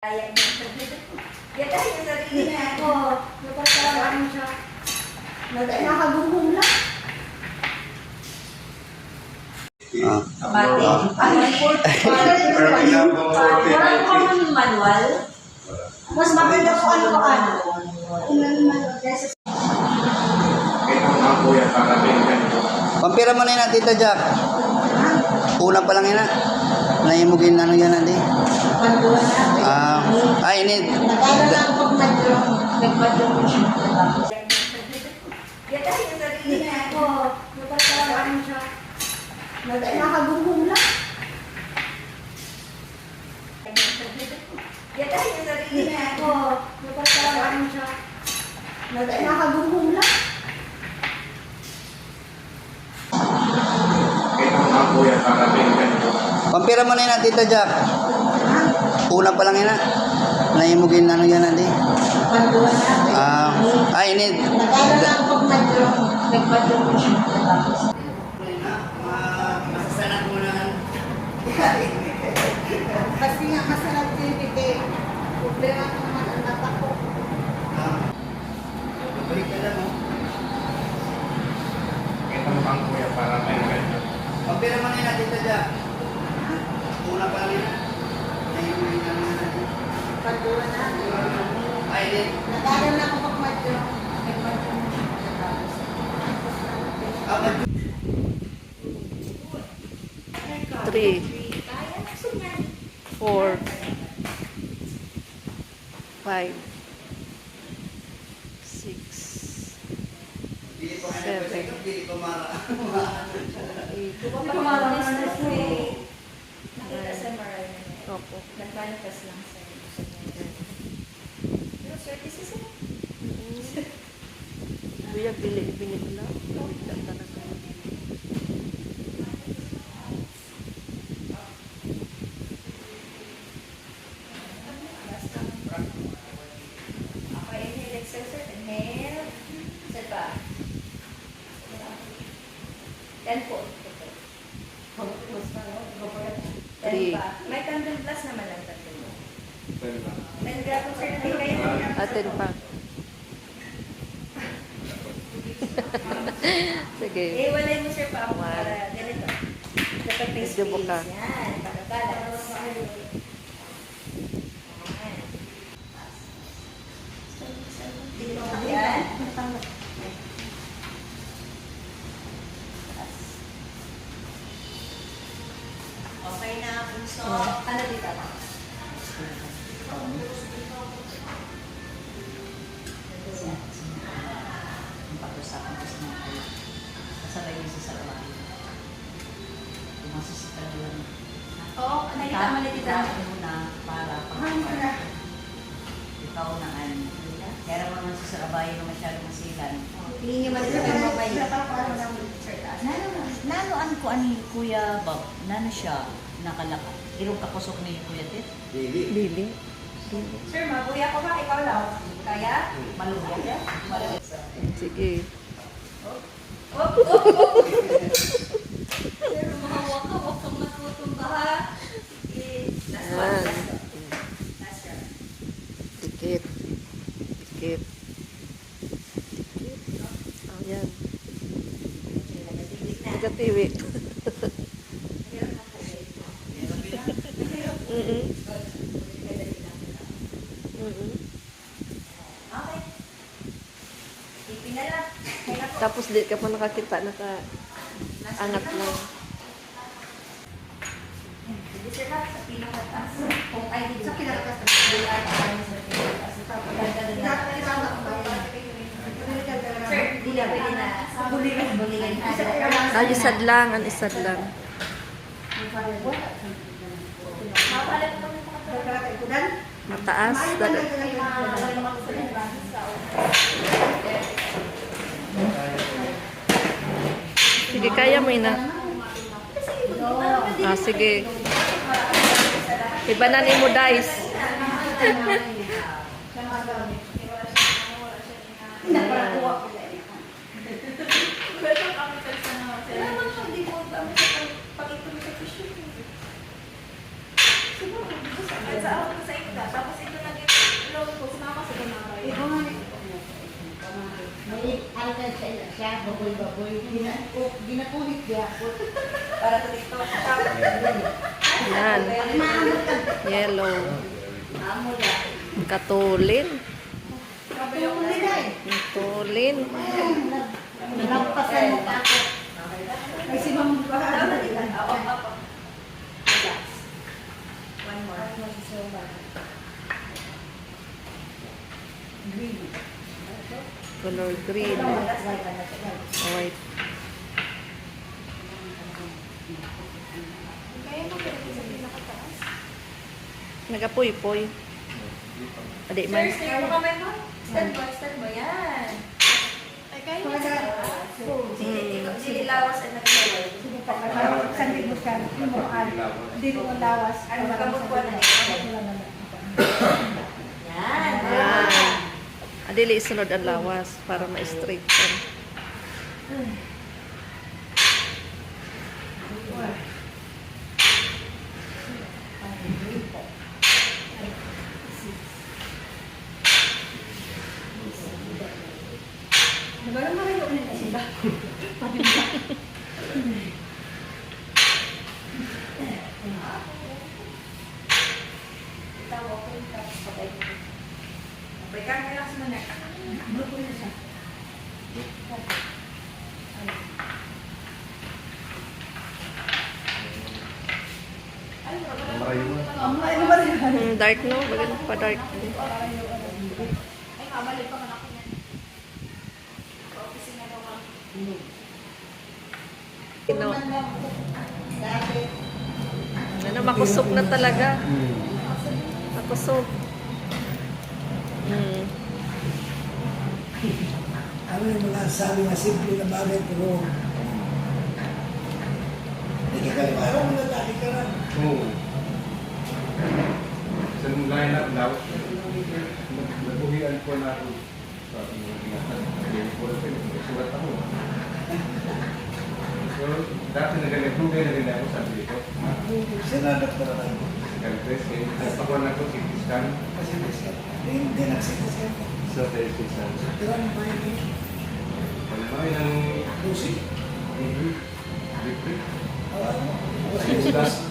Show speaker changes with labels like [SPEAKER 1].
[SPEAKER 1] Kaya niya. Kaya yung sarili niya. Oo. Napasalaman siya. Nakagungong lang. Mati. Walang common manual. Mas maganda po ano.
[SPEAKER 2] Pampira mo na yun, Tita Jack. Kulang pa lang yun, naimugin ano yan, natin. Ini.
[SPEAKER 1] Kaya yung sarili niya. Oo. Napasalaman siya. Nakagungong lang. Kaya yung sarili niya. Oo. Napasalaman siya. Nakagungong lang.
[SPEAKER 2] Pampira mo na yun, Tita Jack. Kulang pa lang yun, naimugin ano yan, natin. Ini. Masasanap mo na.
[SPEAKER 3] Kasi nga masarap yung bibig. Problema ko naman ang mata ko.
[SPEAKER 2] Balik ka lang,
[SPEAKER 4] Ito mo kang kuya para may ganyan.
[SPEAKER 2] Pampira mo na yun, Tita Jack. Kulang pa lang yun, naimugin ano yan, natin.
[SPEAKER 3] Pagduwa na.
[SPEAKER 2] Ini.
[SPEAKER 3] Nag-aaral na ako pagmadyo.
[SPEAKER 5] Three, 4, 5, 6,
[SPEAKER 2] Dili ko
[SPEAKER 5] Seven.
[SPEAKER 2] dili ko mara.
[SPEAKER 5] 8.
[SPEAKER 1] Nakita sa Maray.
[SPEAKER 5] Opo.
[SPEAKER 1] Nag-manifest lang sa pero swerte siya sa
[SPEAKER 5] Kuya, bili ko lang. Bigla talaga.
[SPEAKER 1] okay, inhale, exhale, sir. Inhale. Sir pa. 10 po. 10
[SPEAKER 5] Three.
[SPEAKER 1] pa. May tandem plus naman lang tandem mo.
[SPEAKER 4] Pwede ba?
[SPEAKER 1] 10 grapos, sir. Hindi kayo.
[SPEAKER 5] Atin pa. Sige.
[SPEAKER 1] Eh, walay mo, sir, pa ako
[SPEAKER 5] One.
[SPEAKER 1] para ganito. Dapat may
[SPEAKER 5] Medyo
[SPEAKER 1] space.
[SPEAKER 5] buka.
[SPEAKER 1] Yan. Para balance. Yan. Okay na, bunso. Ano dito?
[SPEAKER 6] Ang pag-usapan ko sa mga kayo. Kasabay niyo sa salawahin. Tumasasita yun.
[SPEAKER 1] Oo, nakita mo na dito.
[SPEAKER 6] Muna para pag ikaw na ano. Kaya naman sa salabahin na masyadong masilan.
[SPEAKER 1] Tingin mo sa mga
[SPEAKER 6] Nanoan ko ani Kuya Bob. Nano siya nakalaka. Irong kakusok ni Kuya Tit.
[SPEAKER 5] Bili.
[SPEAKER 1] Sir, mabuya ko ba? Ikaw lang. Kaya?
[SPEAKER 6] Malubog siya. Malubog.
[SPEAKER 5] Sige.
[SPEAKER 1] Sir, mahawak ka. Huwag kang matutumba ha. Last one.
[SPEAKER 5] Yan.
[SPEAKER 1] Last round.
[SPEAKER 5] Dikit. Dikit. Dikit. Oh, yan. Negatiwi.
[SPEAKER 1] Okay. Ipin na lang.
[SPEAKER 5] Tapos di ka pa nakakita, angat lang.
[SPEAKER 1] Sige, sir, ha? Sa pinakataas. Kung ay dito. Sa pinakataas. Bulan. Sa pinakataas. Sir, hindi na pwede na. Bulingan.
[SPEAKER 5] Ang isad lang, ang isad lang.
[SPEAKER 1] Mapalit mo yung mga
[SPEAKER 5] Mataas. Sige, kaya mo ina. Sige. Ibanan mo dice.
[SPEAKER 1] Sa ako sa ito. Tapos
[SPEAKER 3] siya, baboy-baboy. Ginapuhit niya.
[SPEAKER 1] Para sa TikTok.
[SPEAKER 5] Yan. Yellow.
[SPEAKER 1] Amo na.
[SPEAKER 5] Katulin.
[SPEAKER 3] Katulin na eh.
[SPEAKER 5] Katulin.
[SPEAKER 3] Nalampasan mo pa ako. Ay, si Ma'am
[SPEAKER 1] Tama din.
[SPEAKER 3] Bahagi.
[SPEAKER 1] Oo, opo. Relax. One more.
[SPEAKER 3] Green.
[SPEAKER 5] Color green. White. Nagapoy-poy. Adik man.
[SPEAKER 1] Sir, stay po kamay mo. Stand mo. Yan. Sili lawas at nagsalay.
[SPEAKER 3] Sige pa, sandin mo siya. Hindi mo ang lawas.
[SPEAKER 1] Ano kamot po na Yan.
[SPEAKER 5] Yan. Adili isunod ang lawas para ma-straighten.
[SPEAKER 1] Okay, kang relax mo na.
[SPEAKER 5] Dark no? Bagay pa dark. No. Ano, makusog na talaga. Makusog.
[SPEAKER 7] Ano yung mga sabi na simple na bagay pero hindi ka ayaw mo na dali ka lang.
[SPEAKER 4] Oo. Sa nung line up daw, nabuhian ko na ako sa mga ginatan. Kaya ko rin, sulat ako. So, dati nag-nagugay na rin ako sa dito.
[SPEAKER 7] Sinadap ka na lang.
[SPEAKER 4] Kalpres, kaya napakuha na ko CT scan.
[SPEAKER 7] Kasi hindi nagsitas ka.
[SPEAKER 4] So, tayo CT scan.
[SPEAKER 7] Pero ano ba yun?
[SPEAKER 4] Palimay ng
[SPEAKER 7] Lucy?
[SPEAKER 4] liquid.
[SPEAKER 7] Awan mo?
[SPEAKER 4] Last